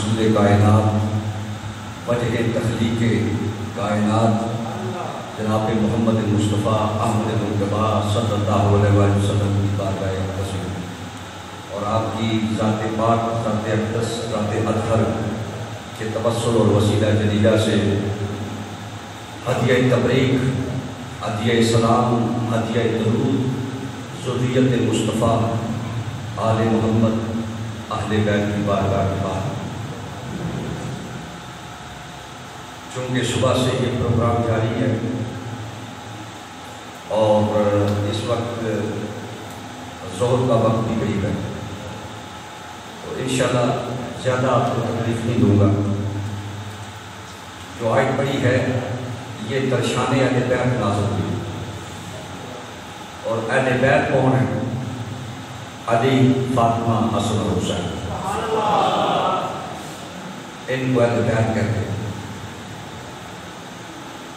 مقصود کائنات، وجہ تخلیق کائنات جناب محمد مصطفیٰ احمد مجتبیٰ صلی اللہ علیہ وسلم کی بارگاہ اقدس اور آپ کی ذات پاک، ذات اقدس، ذات اطہر کے توسل اور وسیلہ جلیلہ سے ہدیہ تبریک، ہدیہ سلام، ہدیہ درود ذریت مصطفیٰ آل محمد اہل بیت کی بارگاہ کے بعد، چونکہ صبح سے یہ پروگرام جاری ہے اور اس وقت ظہر کا وقت بھی قریب ہے، تو انشاءاللہ زیادہ آپ کو تکلیف نہیں دوں گا۔ جو آیت پڑھی ہے یہ درشان اہل بیت نازل ہوئی، اور اہل بیت کون ہے؟ علی، فاطمہ، حسن اور حسین، ان کو اہل بیت کہتے ہیں۔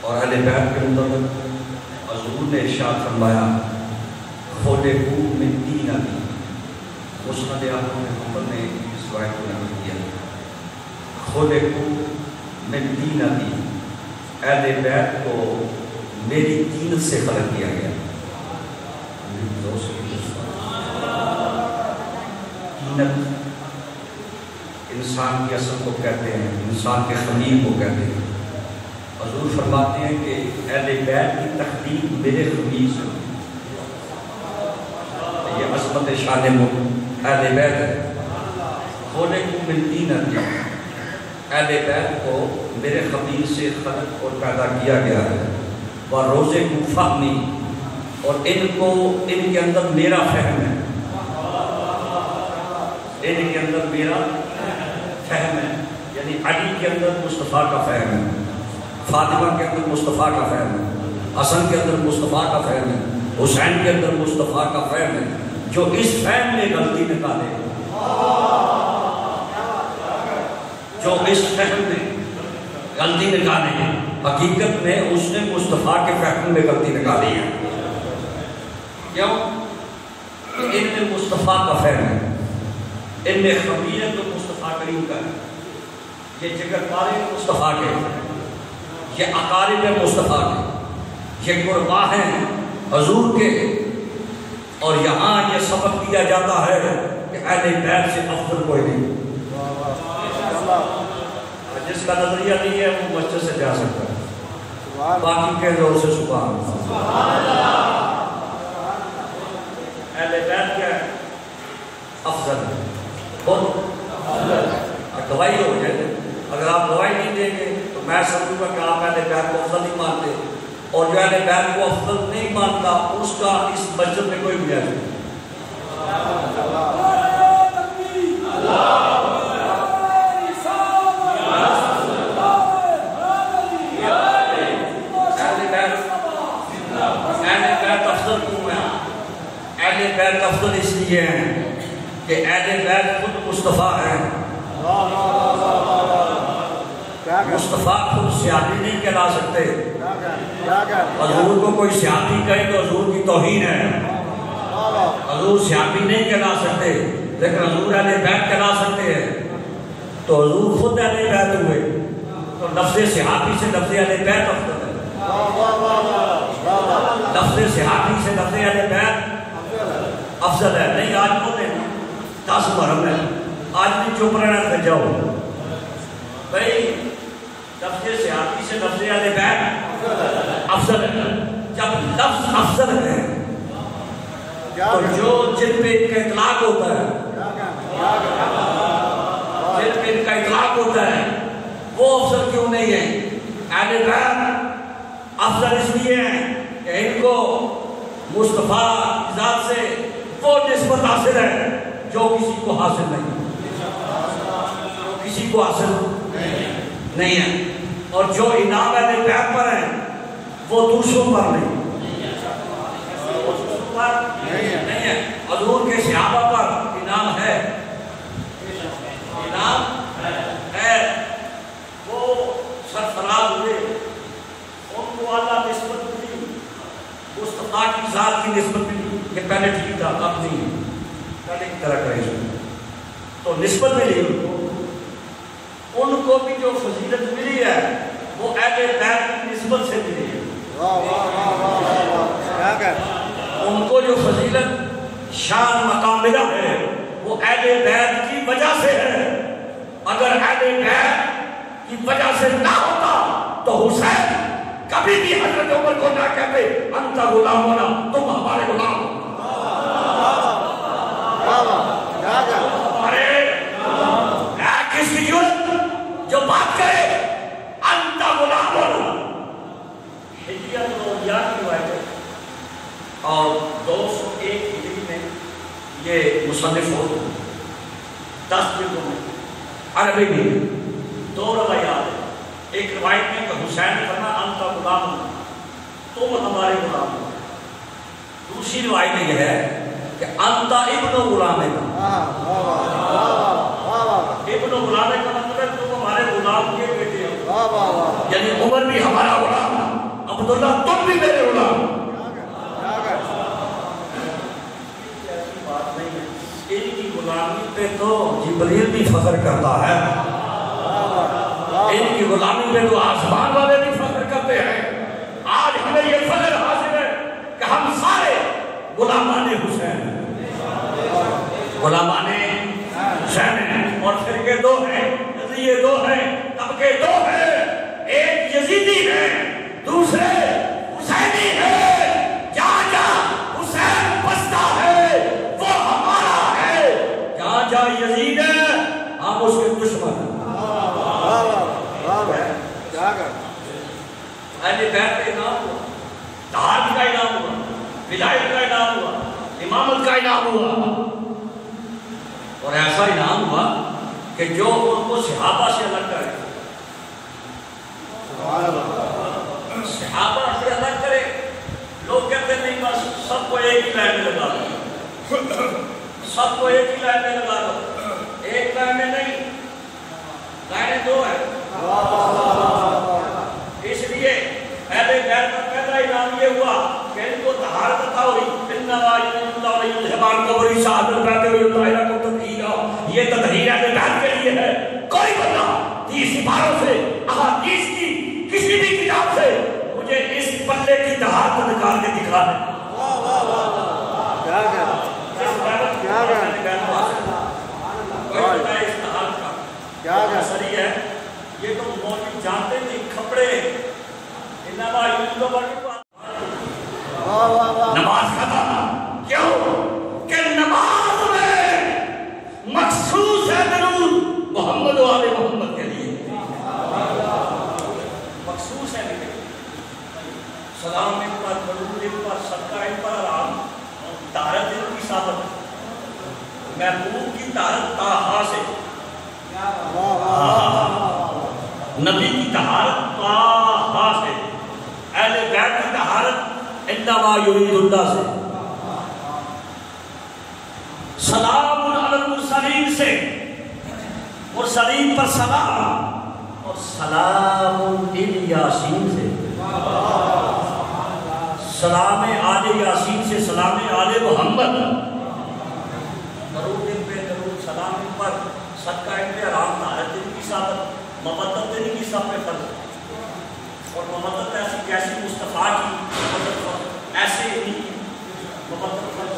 اور اہل بیت کے اندر حضور نے ارشاد فرمایا خلقوا من طین ابی، مسند احمد بن حنبل نے اس روایت کو نقل کیا، خلقوا من طین ابی، اہل بیت کو میری طین سے خلق کیا گیا۔ طینت انسان کی اصل کو کہتے ہیں، انسان کے خمیر کو کہتے ہیں۔ حضور فرماتے ہیں کہ اہل بیت کی تخلیق میرے خمیر سے، یہ عظمت شان اہل بیت ہے۔ خلقوا من طین ابی، اہل بیت کو میرے خمیر سے خلق اور پیدا کیا گیا ہے۔ وَرُزِقُوا فَهْمِي، اور ان کے اندر میرا فہم ہے، ان کے اندر میرا فہم ہے، یعنی علی کے اندر مصطفیٰ کا فہم ہے، فاطمہ کے اندر مصطفیٰ کا فہم ہے، حسن کے اندر مصطفیٰ کا فہم ہے، حسین کے اندر مصطفیٰ کا فہم ہے۔ جو اس فہم میں غلطی نکالے، جو اس فہم میں غلطی نکالے، حقیقت میں اس نے مصطفیٰ کے فہم میں غلطی نکالی ہے۔ کیوں؟ ان میں مصطفیٰ کا فہم ہے، ان میں خبیرت تو مصطفیٰ کریم کا ہے، یہ جگر پارے مصطفیٰ کے، یہ اقارب مصطفیٰ کے، یہ قربا ہیں حضور کے، اور یہاں یہ سبق دیا جاتا ہے کہ اہل بیت سے افضل کوئی نہیں۔ جس کا نظریہ نہیں ہے وہ مسجد سے جا سکتا ہے، باقی کے زور سے سبحان اللہ۔ اہل بیت کیا ہے؟ افضل ہے، بہت گواہی ہو جائے۔ اگر آپ گواہی نہیں دیں گے تو میں سمجھوں گا کہ آپ اہل بیت کو افضل نہیں مانتے، اور جو اہل بیت کو افضل نہیں مانتا اس کا اس مسجد میں کوئی گنجائش نہیں۔ اہل بیت افضل اس لیے ہیں کہ اہل بیت خود مصطفیٰ ہیں۔ مصطفیٰ خود سیاسی نہیں کہلا سکتے، حضور کو کوئی سیاسی کہے تو حضور کی توہین ہے، حضور سیاسی نہیں کہلا سکتے، لیکن حضور اہل بیت کہلا سکتے ہیں، تو حضور خود اہل بیت ہوئے، تو لفظ صحابی سے لفظ اہل بیت افضل ہے، لفظ صحابی سے لفظ اہل بیت افضل ہے۔ نہیں آج بولے 10 محرم ہے، آج بھی چپ رہنا تھا، جاؤ بھائی لفظ صحابی سے لفظ اہل بیت افضل ہے۔ جب لفظ افضل ہے تو جو جن پہ ان کا اطلاق ہوتا ہے، جن پہ ان کا اطلاق ہوتا ہے وہ افضل کیوں نہیں ہے؟ اہل بیت افضل اس لیے ہیں کہ ان کو مصطفیٰ کی ذات سے وہ نسبت حاصل ہے جو کسی کو حاصل نہیں، جو کسی کو حاصل نہیں ہے، اور جو انعام اہل بیت پر ہے وہ دوسروں پر نہیں، دوسروں پر نہیں ہے۔ حضور کے صحابہ پر انعام ہے، انعام ہے، وہ سرفراز ہوئے، ان کو اللہ نسبت ملی، مصطفیٰ کی ذات کی نسبت ملی۔ یہ پہلے ٹھیک تھا، اب نہیں، پہلے کی طرح کریں، تو نسبت ملی ان کو، بیت کی نسبت سے ملی ہے. ان کو جو فضیلت شان مقام ملا ہے وہ اہل بیت کی وجہ سے ہے. اگر اہل بیت کی وجہ سے نہ ہوتا تو حسین کبھی بھی حضرت عمر کو نہ کہتے انت غلامنا، تم ہمارے غلام ہو. ارے کسی جو بات کرے انت غلامنا. ہجریہ الاولیاء کی روایت ہے اور 201 ہجری میں یہ مصنف ہو 10 جلدوں میں عربی میں 2 روایات ہیں. ایک روایت میں کہ حسین نے فرمایا انت غلام، تم ہمارے غلام ہو. دوسری روایت میں یہ ہے کہ انت ابن غلام کا. ابن غلام کا مطلب ہے تم ہمارے غلام کے بیٹے ہو، یعنی عمر بھی ہمارا غلام ہے، عبداللہ تم بھی میرے غلام. ایسی بات نہیں ہے، ان کی غلامی پہ تو جبریل بھی فخر کرتا ہے، ان کی غلامی پہ تو آسمان والے بھی فخر کرتے ہیں. آج ہمیں یہ فخر حاصل ہے کہ ہم سارے غلامان حسین ہیں، غلامان حسین ہیں. اور فرقے 2 ہیں، نظریے 2 ہیں، طبقے 2 ہیں. ایک یزیدی ہے، دوسرے حسینی ہے. جہاں جہاں حسین بستا ہے وہ ہمارا ہے، جہاں جہاں یزید ہے ہم اس کے دشمن ہیں. اہل بیت کا انعام ہوا، تہارت کا انعام ہوا، ولایت کا انعام ہوا، امامت کا انعام ہوا. اور ایسا انعام ہوا کہ جو ان کو صحابہ سے الگ کرے، صحابہ سے الگ کرے. لوگ کہتے نہیں بس سب کو ایک ہی لائن میں لگا دو، سب کو ایک ہی لائن میں لگا دو. ایک لائن میں نہیں، لائنیں 2 ہیں. اس لیے اہل بیت کا پہلا انعام یہ ہوا کہ ان کو طہارت عطا ہوئی. یہ تطہیر اہل بیت کے لیے ہے. کوئی بندہ 30 سپاروں سے احادیث کی کسی بھی کتاب سے مجھے اس پلے کی طہارت نکال کے دکھا دے. کیا سری ہے یہ تو موجود جانتے نہیں. کھپڑے نماز ختم. کیوں کہ نماز میں مخصوص ہے درود محمد و آل محمد کے لیے، مخصوص ہے. سلام ان پر، درود ان پر، صدقہ ان پر، آرام، طہارت ان کی ثابت، محبوب کی طہارت طہا سے، نبی کی طہارت طہا سے، اہل بیت کی طہارت انما یرید اللہ سے، سلام علی المرسلین سے، مرسلین پر سلام، اور سلام علی یاسین سے، سلام آل یاسین سے، سلام آل محمد. درود ان پہ، درود سلام ان پر، صدقہ ان پہ، آرام، طہارت ان کی ثابت، مبدت ان کی سب پہ فرض. اور مبدت ایسی کیسی مصطفیٰ کی مبدت ایسے ہی مبدت فرض.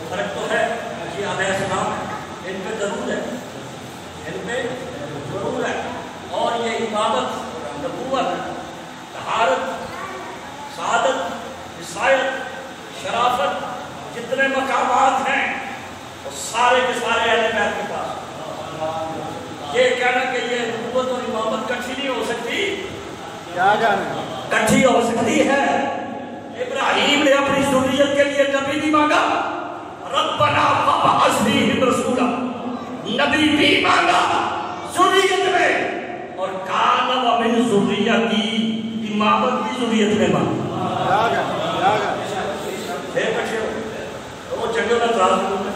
فرق تو ہے کہ علیہ السلام ان پہ درود ہے، ان پہ درود ہے. اور یہ عبادت، نبوت، طہارت، سعادت، رسالت، شرافت، جتنے مقامات ہیں وہ سارے کے سارے اہل بیت کے پاس. یہ کہنا کہ یہ نبوت اور امامت کٹھی نہیں ہو سکتی، کٹھی ہو سکتی ہے. ابراہیم نے اپنی ذریت کے لیے نبی نہیں مانگا، ربنا وابعث فیہم رسولا، نبی بھی مانگا ذریت میں، اور کان ومن ذریتی، امامت بھی ذریت میں مانگا. پھر کٹھے ہو وہ جنگل میں اعتراض ہوتا ہے،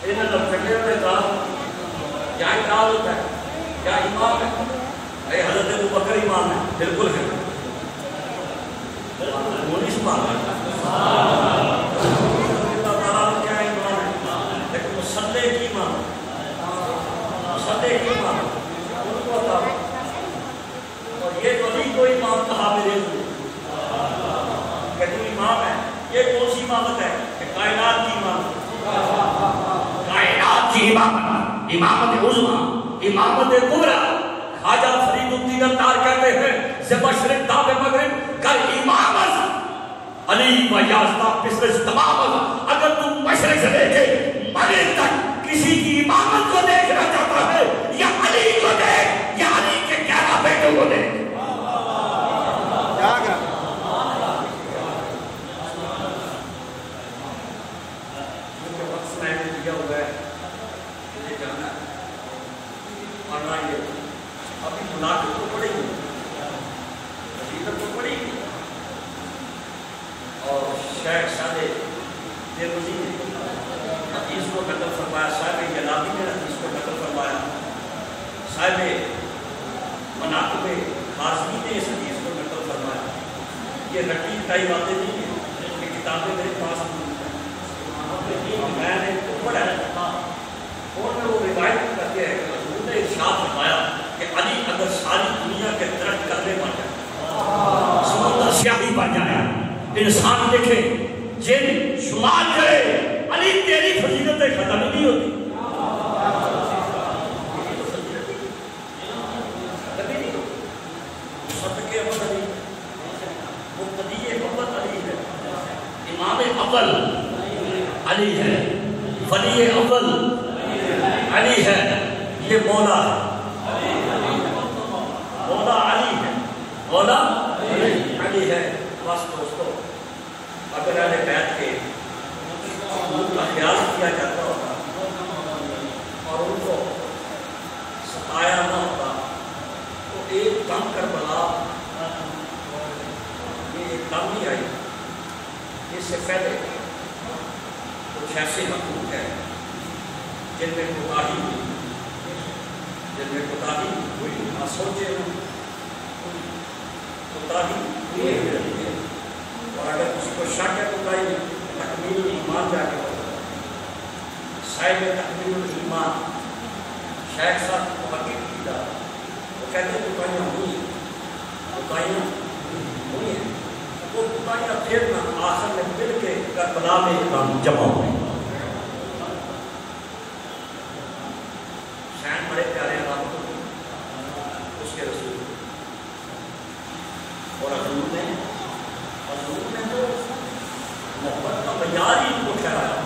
انہیں جنگل میں اعتراض کیا اعتراض ہوتا ہے؟ کیا امام ہے؟ اے حضرت ابوبکر امام ہے، بالکل ہے، وہ نہیں سبحان اللہ تعالیٰ کیا امام ہے، لیکن مصلی کی امام ہے، مصلی کی امام ہے، ان کو عطا امامت ہے کہ کائنات کی امامت، کائنات کی امامت، امامت عظمیٰ، امامت کبریٰ۔ خواجہ فرید الدین اتار کہتے ہیں ز مشرق تا به مغرب کر امامت علی و یازدہ پسرش تمامت۔ اگر تم مشرق سے لے کے مغرب تک کسی کی امامت کو دیکھنا چاہتا ہے یا علی کو دیکھ یا علی کے 11 بیٹوں کو دیکھ۔ ابھی مناقب تو پڑے گی، فضیلت تو پڑے گی، اور شیخ سادے دیوبندی نے حدیث کو نقل فرمایا، صاحب جلابی نے حدیث کو نقل فرمایا، صاحب مناقب خاصی نے اس حدیث کو نقل فرمایا۔ یہ رٹی کٹائی باتیں نہیں ہیں، یہ کتابیں میرے پاس نہیں، میں نے تو پڑھا ہے اور میں وہ روایت کرتے ہیں کہ حضور نے ارشاد فرمایا کہ علی اگر ساری دنیا کے درخت کرنے بن جائے، سمندر سیاہی بن جائے، انسان دیکھے جن شمار کرے، علی تیری فضیلتیں ختم نہیں ہوتی۔ کبھی نہیں ہوتی۔ صدقے اول علی، مقتدی اول علی ہے، امام اول علی ہے، ولی اول علی ہے، یہ مولا ہے، مولا علی ہے، مولا علی ہے۔ بس دوستو اگر اہل بیت کے ان کا خیال کیا جاتا ہوتا اور ان کو ستایا نہ ہوتا تو ایک دم کربلا یہ ایک دم نہیں آئی۔ اس سے پہلے کچھ ایسے حقوق ہیں جن میں کوتاہی ہوئی، جن میں کوتاہی ہوئی، نہ سوچے ہوں کوتاہی ہوئی ہے۔ اور اگر کسی کو شک ہے کوتاہی میں تکمیل ایمان جا کے ہوتا ہے، صاحب تکمیل ایمان شیخ صاحب کو حقیق کیا، وہ کہتے ہیں کوتاہیاں ہوئی ہیں، کوتاہیاں ہوئی ہیں۔ وہ کوتاہیاں پھر نہ آخر میں مل کے کربلا میں اقدام جمع ہوئے۔ حسین بڑے پیارے علاقوں اس کے رسول اور حضور نے تو محبت کا معیار ہی ان کو ٹھہرایا۔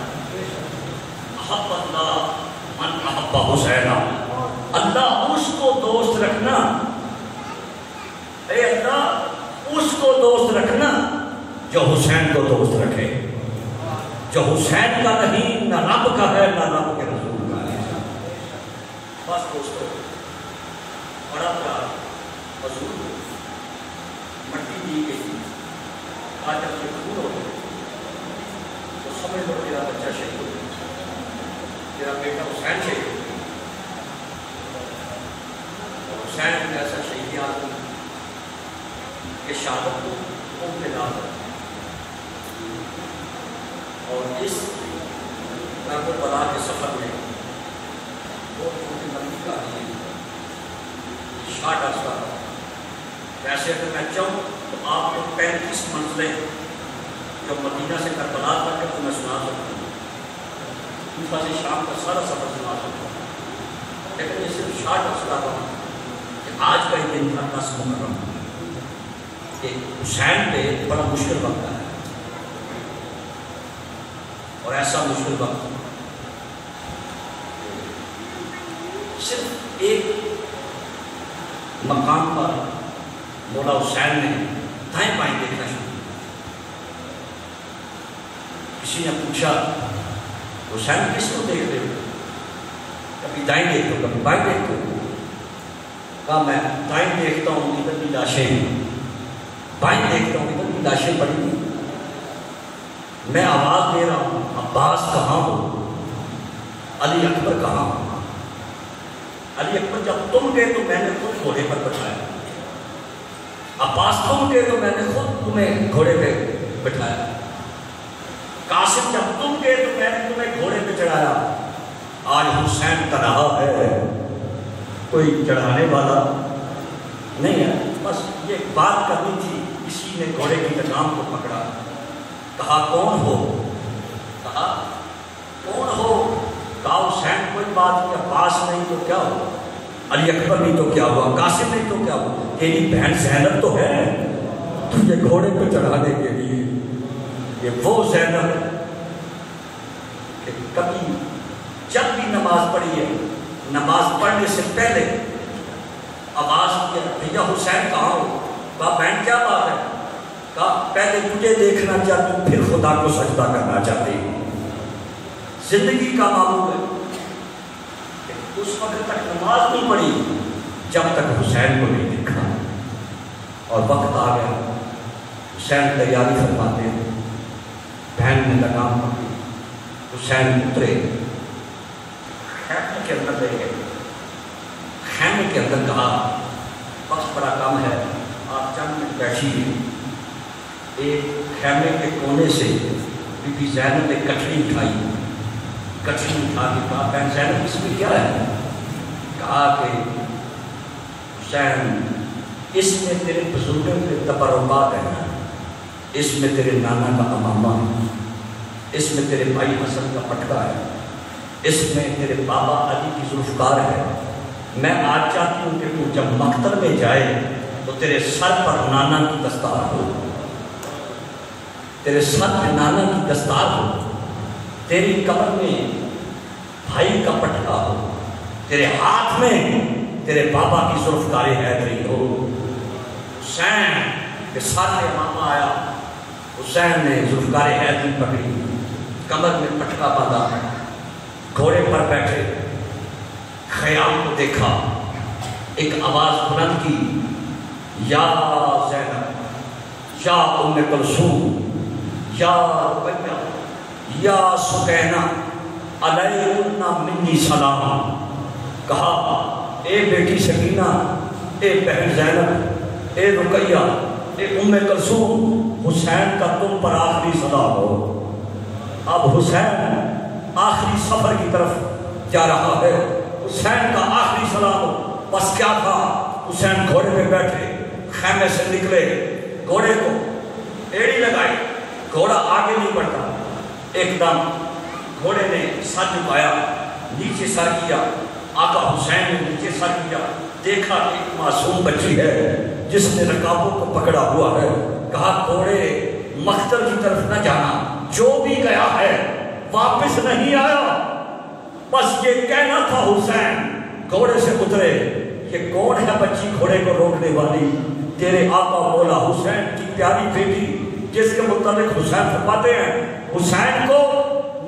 احب اللہ من احب حسین، اللہ اس کو دوست رکھنا، اے اللہ اس کو دوست رکھنا جو حسین کو دوست رکھے، جو حسین کا نہیں، نہ رب کا ہے نہ رب کے رسول کا ہے۔ بس دوستو بڑا پیار حضور کو مٹی دی گئی، آج جب یہ قبول ہو گئے تو سمجھ لو تیرا بچہ شہید ہو گیا، تیرا بیٹا حسین شہید ہو گیا۔ اور حسین ایسا شہید آدمی کہ شہادت کو قوم کے نام ہے، اور اس کرب و بلا کے سفر میں وہ چھوٹی لمبی کہانی ہے، شارٹ عرصہ۔ ویسے اگر میں چاہوں تو آپ کو 35 منزلیں جو مدینہ سے کربلا تک ہے تو میں سنا سکتا ہوں، کوفہ سے شام کا سارا سفر سنا سکتا ہوں، لیکن یہ صرف شارٹ عرصہ ہوا کہ آج کا ہی دن تھا 10 محرم کہ حسین پہ بڑا مشکل وقت ہے، اور ایسا مشکل وقت صرف ایک مقام پر مولا حسین نے دائیں بائیں دیکھنا شروع کیا۔ کسی نے پوچھا حسین کس کو دیکھ رہے ہو؟ کبھی دائیں دیکھتے ہو کبھی بائیں دیکھتے ہو؟ کہا میں دائیں دیکھتا ہوں ادھر بھی لاشیں ہیں، بائیں دیکھتا ہوں ادھر بھی لاشیں پڑی ہیں، میں آواز دے رہا ہوں عباس کہاں ہو، علی اکبر کہاں ہو؟ علی اکبر جب تم گئے تو میں نے خود گھوڑے پر بٹھایا، عباس تم گئے تو میں نے خود تمہیں گھوڑے پہ بٹھایا، قاسم جب تم گئے تو میں نے تمہیں گھوڑے پہ چڑھایا، آج حسین تنہا ہے، کوئی چڑھانے والا نہیں ہے۔ بس یہ بات کرنی تھی، کسی نے گھوڑے کی لگام کو پکڑا، کہا کون ہو؟ کہا کون ہو؟ کہا حسین کوئی بات نہیں، عباس نہیں تو کیا ہوا، علی اکبر نہیں تو کیا ہوا، قاسم نہیں تو کیا ہوا، تیری بہن زینب تو ہے تجھے گھوڑے پہ چڑھانے کے لیے۔ یہ وہ زینب کہ کبھی جب بھی نماز پڑھی ہے، نماز پڑھنے سے پہلے آواز کیا بھیا حسین کہاں ہو؟ کہا بہن کیا بات ہے؟ کہا پہلے تجھے دیکھنا چاہتی ہوں پھر خدا کو سجدہ کرنا چاہتی ہوں۔ زندگی کا معمول ہے کہ اس وقت تک نماز نہیں پڑھی جب تک حسین کو نہیں دیکھا، اور وقت آ گیا، حسین تیاری فرماتے ہیں، بہن نے لگام پکڑی، حسین اترے، خیمے کے اندر لے گئے، خیمے کے اندر کہا وقت بڑا کم ہے، آپ چند منٹ بیٹھیے۔ ایک خیمے کے کونے سے بی بی زینب نے کٹڑی اٹھائی، کٹڑی اٹھا کے کہا بہن زینب اس میں کیا ہے؟ کہا کہ حسین اس میں تیرے بزرگوں کے تبرکات ہیں، اس میں تیرے نانا کا امامہ ہے، اس میں تیرے بھائی حسن کا پٹکا ہے، اس میں تیرے بابا علی کی ذوالفقار ہے۔ میں آج چاہتی ہوں کہ تو جب مقتل میں جائے تو تیرے سر پر نانا کی دستار ہو، تیرے سر پہ نانا کی دستار ہو، تیری کمر میں بھائی کا پٹکا ہو، تیرے ہاتھ میں تیرے بابا کی ذوالفقار حیدری ہو۔ حسین کے ساتھ امامہ آیا، حسین نے ذوالفقار حیدری پکڑی، کمر میں پٹکا باندھا، گھوڑے پر بیٹھے، خیام کو دیکھا، ایک آواز بلند کی، یا زینب، یا ام کلثوم، یا رقیہ، یا سکینہ، علیکن منی سلام۔ کہا اے بیٹی سکینہ، اے بہن زینب، اے رقیہ، اے ام کلثوم، حسین کا تم پر آخری سلام ہو۔ اب حسین آخری سفر کی طرف جا رہا ہے، حسین کا آخری سلام ہو۔ بس کیا تھا، حسین گھوڑے پہ بیٹھے، خیمے سے نکلے، گھوڑے کو ایڑی لگائی، گھوڑا آگے نہیں بڑھتا، ایک دم گھوڑے نے سر جھکایا، نیچے سر کیا، آقا حسین نے نیچے سر کیا، دیکھا ایک معصوم بچی ہے جس نے رکابوں کو پکڑا ہوا ہے۔ کہا گھوڑے مقتل کی طرف نہ جانا، جو بھی گیا ہے واپس نہیں آیا۔ بس یہ کہنا تھا حسین۔ گھوڑے سے اترے، یہ کون ہے بچی گھوڑے کو روکنے والی؟ تیرے آقا مولا حسین کی پیاری بیٹی، جس کے متعلق حسین فرماتے ہیں حسین کو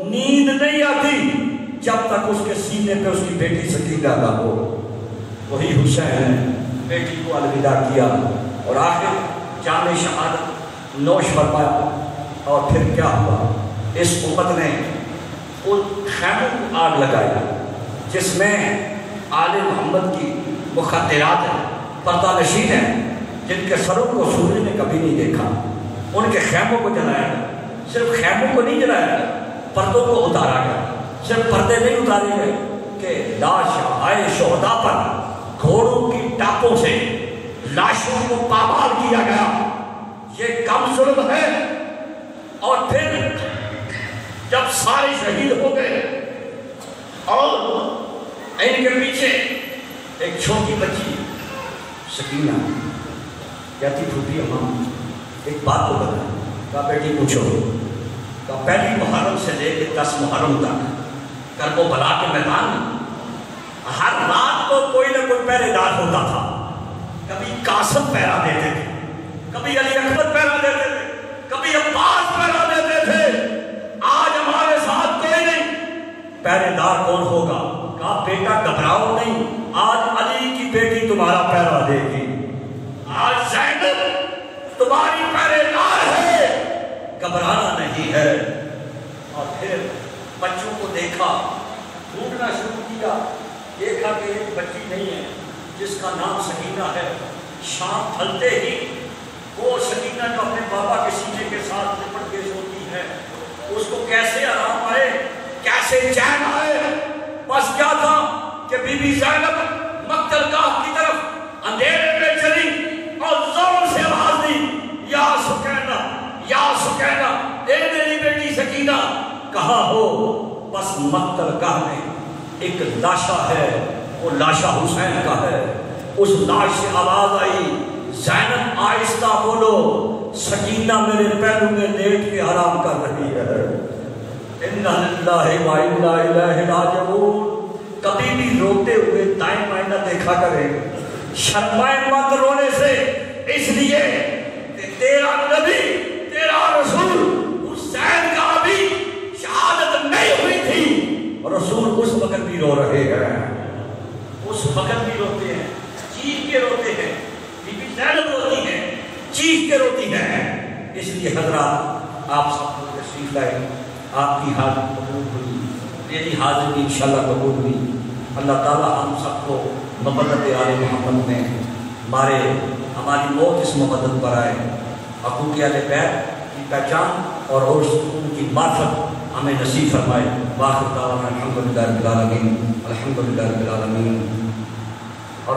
نیند نہیں آتی جب تک اس کے سینے پہ اس کی بیٹی سکینہ نہ ہو۔ وہی حسین نے بیٹی کو الوداع کیا اور آخر جام شہادت نوش فرمایا۔ اور پھر کیا ہوا، اس امت نے ان خیموں کو آگ لگائی جس میں آل محمد کی مخدرات ہیں، پردہ نشین ہیں، جن کے سروں کو سورج نے کبھی نہیں دیکھا، ان کے خیموں کو جلایا گیا۔ صرف خیموں کو نہیں جلایا گیا، پردوں کو اتارا گیا۔ صرف پردے نہیں اتارے گئے کہ لاش آئے شہداء پر گھوڑوں کی ٹاپوں سے لاشوں کو پامال کیا گیا۔ یہ کم ظلم ہے۔ اور پھر جب سارے شہید ہو گئے اور ان کے پیچھے ایک چھوٹی بچی سکینہ کہتی پھوپھی اماں ایک بات کو بتا۔ کہا بیٹی پوچھو۔ کہا پہلی محرم سے لے کے 10 محرم تک کربلا کے میدان میں ہر رات کو کوئی نہ کوئی پہرے دار ہوتا تھا۔ کبھی قاسم پہرا دیتے تھے، کبھی علی اکبر پہرا دیتے تھے، کبھی عباس پہرا دیتے تھے۔ آج ہمارے ساتھ کوئی نہیں، پہرے دار کون ہوگا؟ کہا بیٹا گھبراؤ نہیں، آج علی کی بیٹی تمہارا پہرا دے گی، آج زینب تمہاری پہرے دار ہے، گھبرانا نہیں ہے۔ اور پھر بچوں کو دیکھا، ڈھونڈنا شروع کیا، دیکھا کہ ایک بچی نہیں ہے جس کا نام سکینہ ہے۔ شام ڈھلتے ہی وہ سکینہ جو اپنے بابا کے سینے کے ساتھ لپٹ کے سوتی ہے، اس کو کیسے آرام آئے، کیسے چین آئے۔ بس کیا تھا کہ بی بی زینب مقتل گاہ کی طرف اندھیرے میں چلی اور زور سے آواز دی، یا سکینہ، یا سکینہ، اے میری بیٹی سکینہ۔ کہا نہ ہو بس مقتل گاہ میں ایک لاشا ہے، وہ لاشا حسین کا ہے۔ اس لاش سے آواز آئی، زینب آہستہ بولو، سکینہ میرے پہلو میں لیٹ کے آرام کر رہی ہے۔ اِنَّا لِلَّهِ وَإِنَّا إِلَيْهِ رَاجِعُونَ۔ کبھی بھی روتے ہوئے دائیں بائیں نہ دیکھا کریں، شرمائے مت رونے سے، اس لیے کہ تیرا نبی، تیرا رسول حسین کا ابھی شہادت نہیں ہوئی تھی، اور رسول اس وقت بھی رو رہے ہیں، اس وقت بھی روتے ہیں، چیخ کے روتے ہیں، بی بی زینب روتی ہیں، چیخ کے روتی ہیں۔ اس لیے حضرات آپ سب کو تشریف لائے، آپ کی حاضری قبول ہوئی، میری حاضری انشاءاللہ قبول ہوئی۔ اللہ تعالیٰ ہم سب کو مبدت آل محمد میں مارے، ہماری موت اس مبدت پر آئے، حقوق اہل بیت کی پہچان اور ان کی معرفت ہمیں نصیب فرمائے۔ واخر دعوانا الحمدللہ رب العالمین، الحمدللہ رب العالمین۔ اور